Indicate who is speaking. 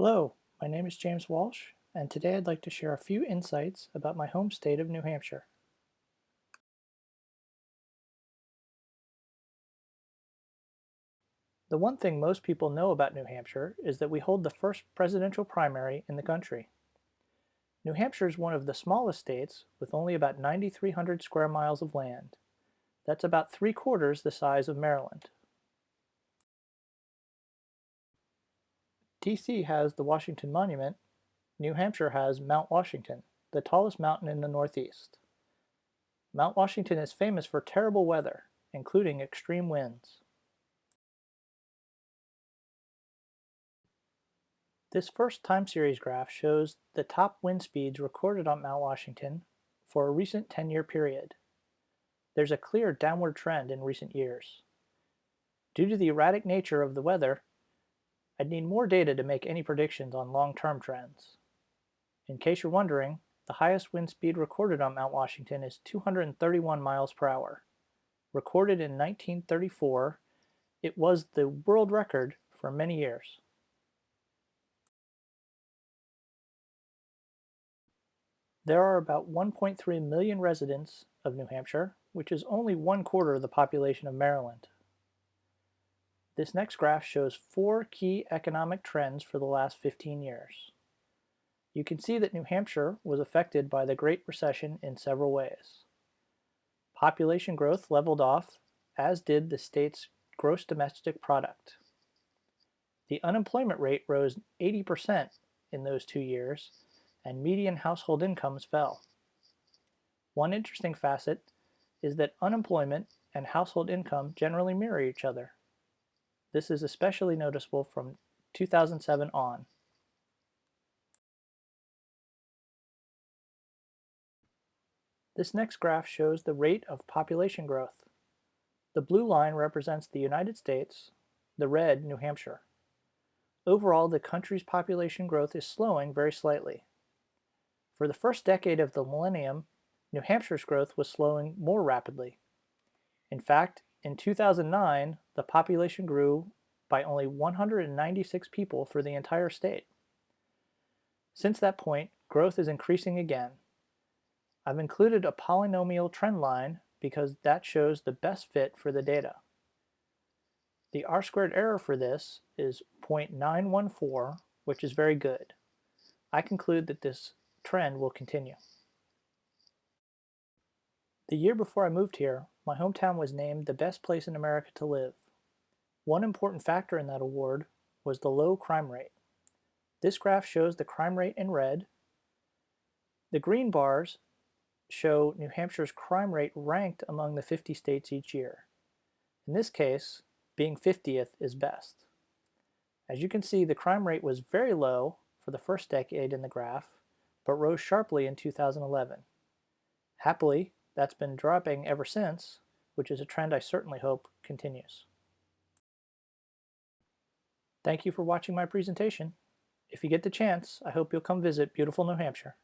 Speaker 1: Hello, my name is James Walsh, and today I'd like to share a few insights about my home state of New Hampshire. The one thing most people know about New Hampshire is that we hold the first presidential primary in the country. New Hampshire is one of the smallest states with only about 9,300 square miles of land. That's about three-quarters the size of Maryland. DC has the Washington Monument. New Hampshire has Mount Washington, the tallest mountain in the Northeast. Mount Washington is famous for terrible weather, including extreme winds. This first time series graph shows the top wind speeds recorded on Mount Washington for a recent 10-year period. There's a clear downward trend in recent years. Due to the erratic nature of the weather, I'd need more data to make any predictions on long-term trends. In case you're wondering, the highest wind speed recorded on Mount Washington is 231 miles per hour. Recorded in 1934, it was the world record for many years. There are about 1.3 million residents of New Hampshire, which is only one quarter of the population of Maryland. This next graph shows four key economic trends for the last 15 years. You can see that New Hampshire was affected by the Great Recession in several ways. Population growth leveled off, as did the state's gross domestic product. The unemployment rate rose 80% in those 2 years, and median household incomes fell. One interesting facet is that unemployment and household income generally mirror each other. This is especially noticeable from 2007 on. This next graph shows the rate of population growth. The blue line represents the United States, the red New Hampshire. Overall, the country's population growth is slowing very slightly. For the first decade of the millennium, New Hampshire's growth was slowing more rapidly. In fact, in 2009, the population grew by only 196 people for the entire state. Since that point, growth is increasing again. I've included a polynomial trend line because that shows the best fit for the data. The R-squared error for this is 0.914, which is very good. I conclude that this trend will continue. The year before I moved here, my hometown was named the best place in America to live. One important factor in that award was the low crime rate. This graph shows the crime rate in red. The green bars show New Hampshire's crime rate ranked among the 50 states each year. In this case, being 50th is best. As you can see, the crime rate was very low for the first decade in the graph, but rose sharply in 2011. Happily, that's been dropping ever since, which is a trend I certainly hope continues. Thank you for watching my presentation. If you get the chance, I hope you'll come visit beautiful New Hampshire.